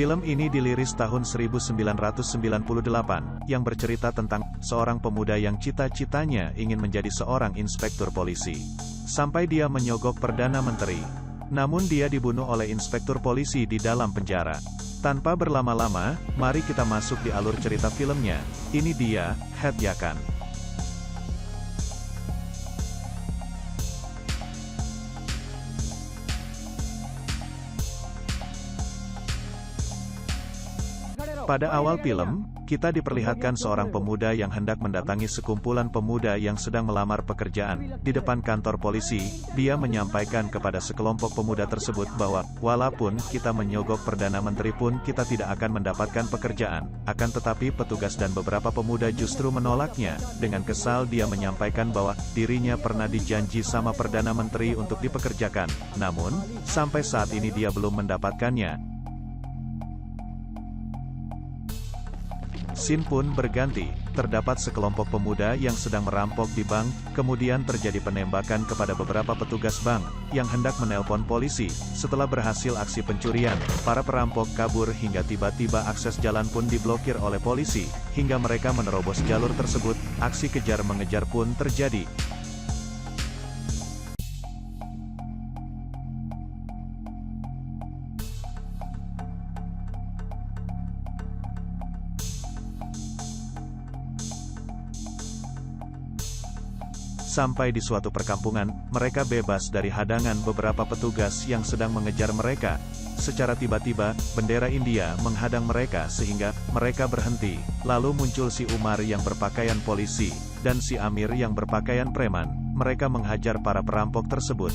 Film ini diliris tahun 1998, yang bercerita tentang seorang pemuda yang cita-citanya ingin menjadi seorang inspektur polisi. Sampai dia menyogok Perdana Menteri. Namun dia dibunuh oleh inspektur polisi di dalam penjara. Tanpa berlama-lama, mari kita masuk di alur cerita filmnya. Ini dia, Het Yakan. Pada awal film, kita diperlihatkan seorang pemuda yang hendak mendatangi sekumpulan pemuda yang sedang melamar pekerjaan. Di depan kantor polisi, dia menyampaikan kepada sekelompok pemuda tersebut bahwa, walaupun kita menyogok Perdana Menteri pun kita tidak akan mendapatkan pekerjaan. Akan tetapi petugas dan beberapa pemuda justru menolaknya. Dengan kesal dia menyampaikan bahwa, dirinya pernah dijanji sama Perdana Menteri untuk dipekerjakan. Namun, sampai saat ini dia belum mendapatkannya. Scene pun berganti, terdapat sekelompok pemuda yang sedang merampok di bank, kemudian terjadi penembakan kepada beberapa petugas bank, yang hendak menelpon polisi. Setelah berhasil aksi pencurian, para perampok kabur hingga tiba-tiba akses jalan pun diblokir oleh polisi, hingga mereka menerobos jalur tersebut, aksi kejar mengejar pun terjadi. Sampai di suatu perkampungan, mereka bebas dari hadangan beberapa petugas yang sedang mengejar mereka. Secara tiba-tiba, bendera India menghadang mereka sehingga mereka berhenti. Lalu muncul si Umar yang berpakaian polisi, dan si Amir yang berpakaian preman. Mereka menghajar para perampok tersebut.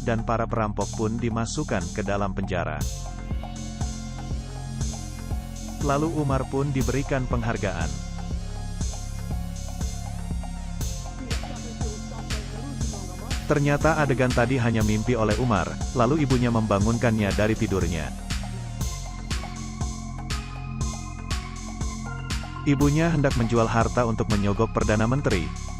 Dan para perampok pun dimasukkan ke dalam penjara. Lalu Umar pun diberikan penghargaan. Ternyata adegan tadi hanya mimpi oleh Umar, lalu ibunya membangunkannya dari tidurnya. Ibunya hendak menjual harta untuk menyogok Perdana Menteri.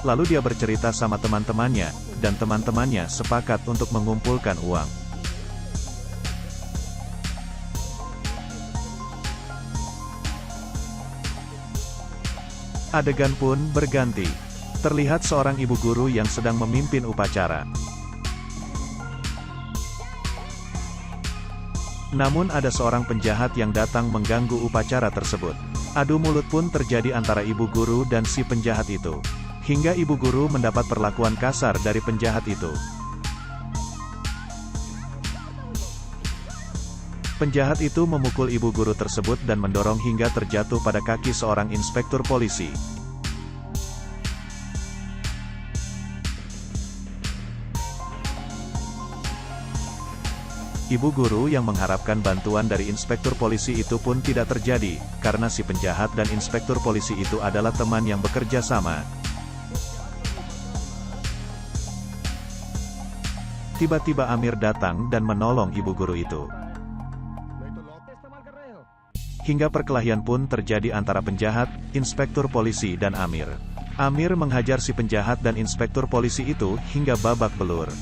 Lalu dia bercerita sama teman-temannya, dan teman-temannya sepakat untuk mengumpulkan uang. Adegan pun berganti. Terlihat seorang ibu guru yang sedang memimpin upacara. Namun ada seorang penjahat yang datang mengganggu upacara tersebut. Adu mulut pun terjadi antara ibu guru dan si penjahat itu. Hingga ibu guru mendapat perlakuan kasar dari penjahat itu. Penjahat itu memukul ibu guru tersebut dan mendorong hingga terjatuh pada kaki seorang inspektur polisi. Ibu guru yang mengharapkan bantuan dari inspektur polisi itu pun tidak terjadi, karena si penjahat dan inspektur polisi itu adalah teman yang bekerja sama. Tiba-tiba Amir datang dan menolong ibu guru itu. Hingga perkelahian pun terjadi antara penjahat, inspektur polisi dan Amir. Amir menghajar si penjahat dan inspektur polisi itu hingga babak belur.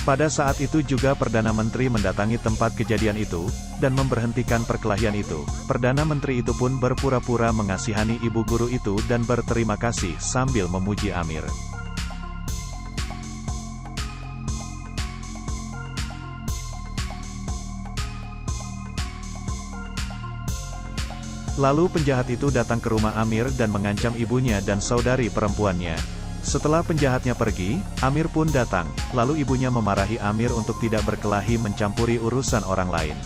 Pada saat itu juga Perdana Menteri mendatangi tempat kejadian itu, dan memberhentikan perkelahian itu. Perdana Menteri itu pun berpura-pura mengasihani ibu guru itu dan berterima kasih sambil memuji Amir. Lalu penjahat itu datang ke rumah Amir dan mengancam ibunya dan saudari perempuannya. Setelah penjahatnya pergi, Amir pun datang, lalu ibunya memarahi Amir untuk tidak berkelahi mencampuri urusan orang lain.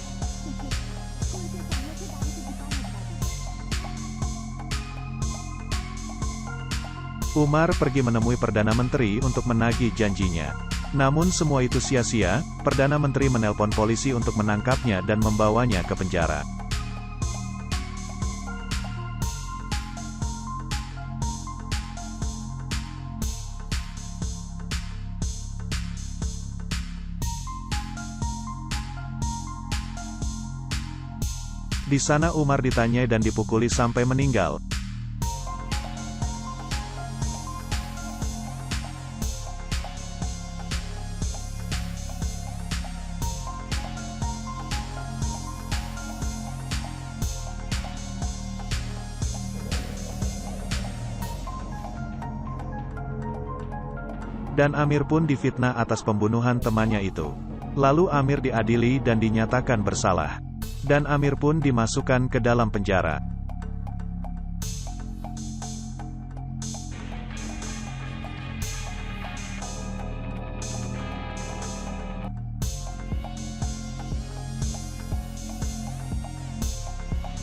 Umar pergi menemui Perdana Menteri untuk menagih janjinya. Namun semua itu sia-sia, Perdana Menteri menelpon polisi untuk menangkapnya dan membawanya ke penjara. Di sana Umar ditanyai dan dipukuli sampai meninggal. Dan Amir pun difitnah atas pembunuhan temannya itu. Lalu Amir diadili dan dinyatakan bersalah. Dan Amir pun dimasukkan ke dalam penjara.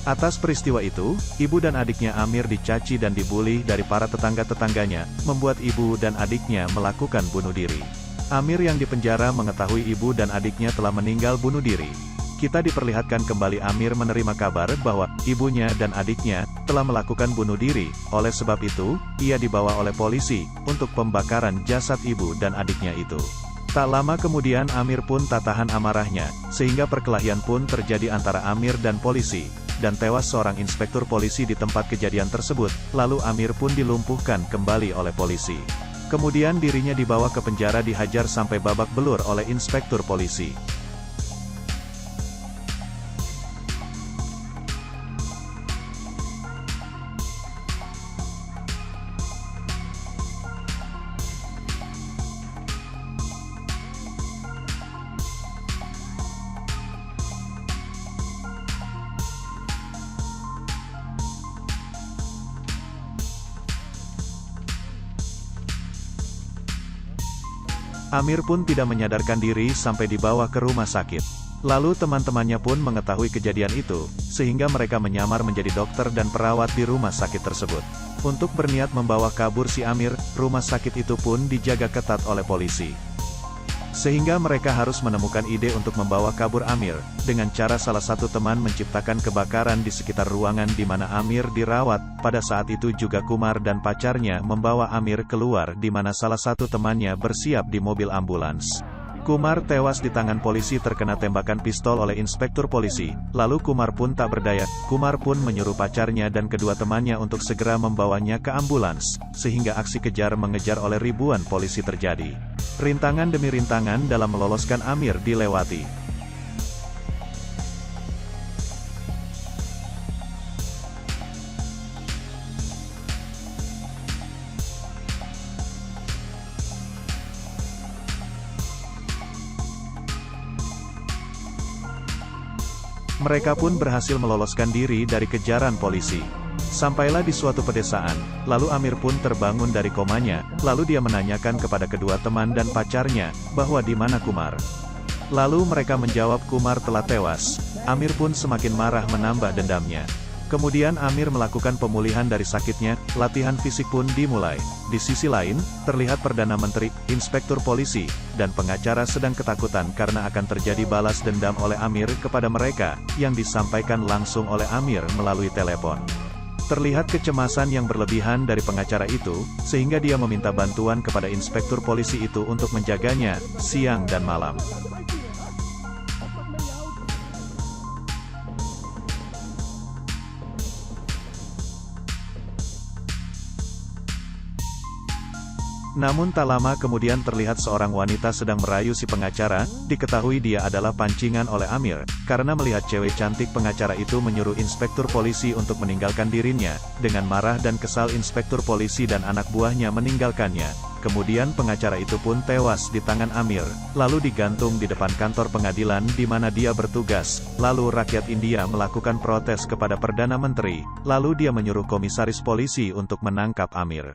Atas peristiwa itu, ibu dan adiknya Amir dicaci dan dibully dari para tetangga-tetangganya, membuat ibu dan adiknya melakukan bunuh diri. Amir yang dipenjara mengetahui ibu dan adiknya telah meninggal bunuh diri. Kita diperlihatkan kembali Amir menerima kabar bahwa ibunya dan adiknya telah melakukan bunuh diri. Oleh sebab itu, ia dibawa oleh polisi untuk pembakaran jasad ibu dan adiknya itu. Tak lama kemudian Amir pun tak tahan amarahnya, sehingga perkelahian pun terjadi antara Amir dan polisi, dan tewas seorang inspektur polisi di tempat kejadian tersebut. Lalu Amir pun dilumpuhkan kembali oleh polisi. Kemudian dirinya dibawa ke penjara dihajar sampai babak belur oleh inspektur polisi. Amir pun tidak menyadarkan diri sampai dibawa ke rumah sakit. Lalu teman-temannya pun mengetahui kejadian itu, sehingga mereka menyamar menjadi dokter dan perawat di rumah sakit tersebut. Untuk berniat membawa kabur si Amir, rumah sakit itu pun dijaga ketat oleh polisi. Sehingga mereka harus menemukan ide untuk membawa kabur Amir, dengan cara salah satu teman menciptakan kebakaran di sekitar ruangan di mana Amir dirawat. Pada saat itu juga Kumar dan pacarnya membawa Amir keluar di mana salah satu temannya bersiap di mobil ambulans. Kumar tewas di tangan polisi terkena tembakan pistol oleh inspektur polisi. Lalu Kumar pun tak berdaya. Kumar pun menyuruh pacarnya dan kedua temannya untuk segera membawanya ke ambulans, sehingga aksi kejar mengejar oleh ribuan polisi terjadi. Rintangan demi rintangan dalam meloloskan Amir dilewati. Mereka pun berhasil meloloskan diri dari kejaran polisi. Sampailah di suatu pedesaan, lalu Amir pun terbangun dari komanya, lalu dia menanyakan kepada kedua teman dan pacarnya, bahwa di mana Kumar. Lalu mereka menjawab Kumar telah tewas. Amir pun semakin marah menambah dendamnya. Kemudian Amir melakukan pemulihan dari sakitnya, latihan fisik pun dimulai. Di sisi lain, terlihat Perdana Menteri, inspektur polisi, dan pengacara sedang ketakutan karena akan terjadi balas dendam oleh Amir kepada mereka, yang disampaikan langsung oleh Amir melalui telepon. Terlihat kecemasan yang berlebihan dari pengacara itu, sehingga dia meminta bantuan kepada inspektur polisi itu untuk menjaganya, siang dan malam. Namun tak lama kemudian terlihat seorang wanita sedang merayu si pengacara, diketahui dia adalah pancingan oleh Amir, karena melihat cewek cantik pengacara itu menyuruh inspektur polisi untuk meninggalkan dirinya. Dengan marah dan kesal inspektur polisi dan anak buahnya meninggalkannya. Kemudian pengacara itu pun tewas di tangan Amir, lalu digantung di depan kantor pengadilan di mana dia bertugas. Lalu rakyat India melakukan protes kepada Perdana Menteri, lalu dia menyuruh komisaris polisi untuk menangkap Amir.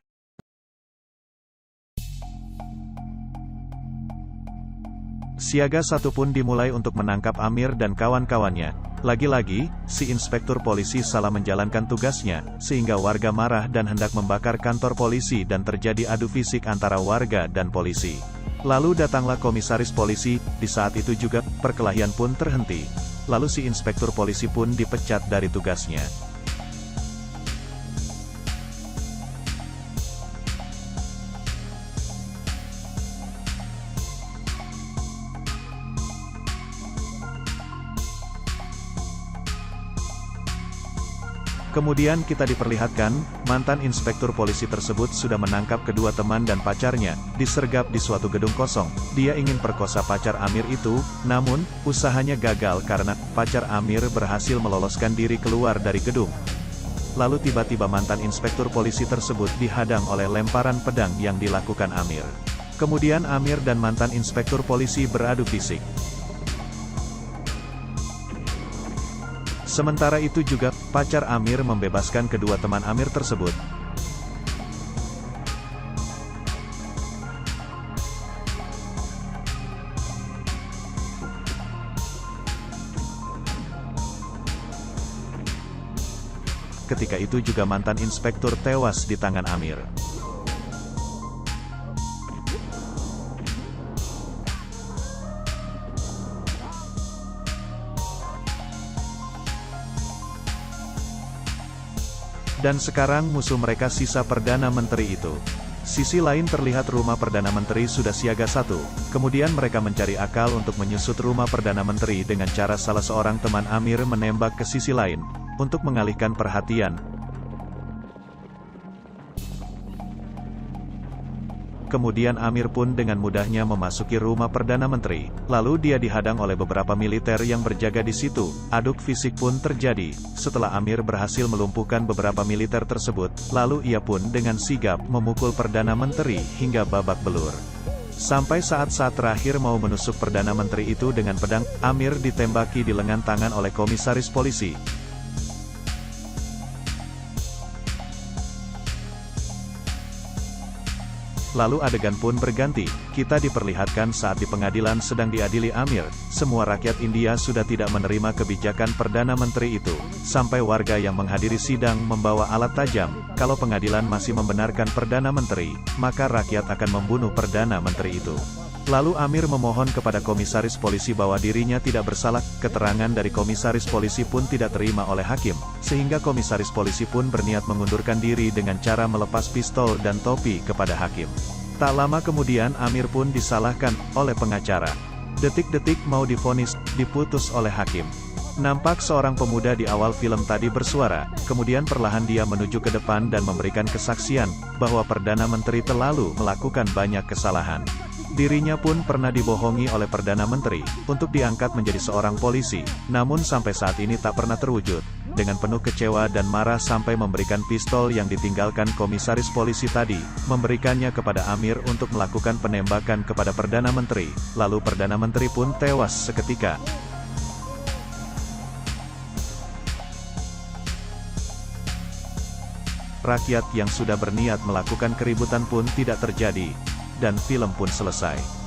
Siaga 1 pun dimulai untuk menangkap Amir dan kawan-kawannya. Lagi-lagi, si inspektur polisi salah menjalankan tugasnya, sehingga warga marah dan hendak membakar kantor polisi dan terjadi adu fisik antara warga dan polisi. Lalu datanglah komisaris polisi, di saat itu juga, perkelahian pun terhenti. Lalu si inspektur polisi pun dipecat dari tugasnya. Kemudian kita diperlihatkan, mantan inspektur polisi tersebut sudah menangkap kedua teman dan pacarnya, disergap di suatu gedung kosong. Dia ingin perkosa pacar Amir itu, namun, usahanya gagal karena pacar Amir berhasil meloloskan diri keluar dari gedung. Lalu tiba-tiba mantan inspektur polisi tersebut dihadang oleh lemparan pedang yang dilakukan Amir. Kemudian Amir dan mantan inspektur polisi beradu fisik. Sementara itu juga, pacar Amir membebaskan kedua teman Amir tersebut. Ketika itu juga mantan inspektur tewas di tangan Amir. Dan sekarang musuh mereka sisa Perdana Menteri itu. Sisi lain terlihat rumah Perdana Menteri sudah siaga 1. Kemudian mereka mencari akal untuk menyusut rumah Perdana Menteri dengan cara salah seorang teman Amir menembak ke sisi lain, untuk mengalihkan perhatian. Kemudian Amir pun dengan mudahnya memasuki rumah Perdana Menteri. Lalu dia dihadang oleh beberapa militer yang berjaga di situ. Adu fisik pun terjadi. Setelah Amir berhasil melumpuhkan beberapa militer tersebut, lalu ia pun dengan sigap memukul Perdana Menteri hingga babak belur. Sampai saat-saat terakhir mau menusuk Perdana Menteri itu dengan pedang, Amir ditembaki di lengan tangan oleh komisaris polisi. Lalu adegan pun berganti, kita diperlihatkan saat di pengadilan sedang diadili Amir. Semua rakyat India sudah tidak menerima kebijakan Perdana Menteri itu. Sampai warga yang menghadiri sidang membawa alat tajam. Kalau pengadilan masih membenarkan Perdana Menteri, maka rakyat akan membunuh Perdana Menteri itu. Lalu Amir memohon kepada komisaris polisi bahwa dirinya tidak bersalah. Keterangan dari komisaris polisi pun tidak terima oleh hakim, sehingga komisaris polisi pun berniat mengundurkan diri dengan cara melepas pistol dan topi kepada hakim. Tak lama kemudian Amir pun disalahkan oleh pengacara. Detik-detik mau divonis, diputus oleh hakim. Nampak seorang pemuda di awal film tadi bersuara, kemudian perlahan dia menuju ke depan dan memberikan kesaksian, bahwa Perdana Menteri terlalu melakukan banyak kesalahan. Dirinya pun pernah dibohongi oleh Perdana Menteri, untuk diangkat menjadi seorang polisi, namun sampai saat ini tak pernah terwujud. Dengan penuh kecewa dan marah sampai memberikan pistol yang ditinggalkan komisaris polisi tadi, memberikannya kepada Amir untuk melakukan penembakan kepada Perdana Menteri, lalu Perdana Menteri pun tewas seketika. Rakyat yang sudah berniat melakukan keributan pun tidak terjadi, dan film pun selesai.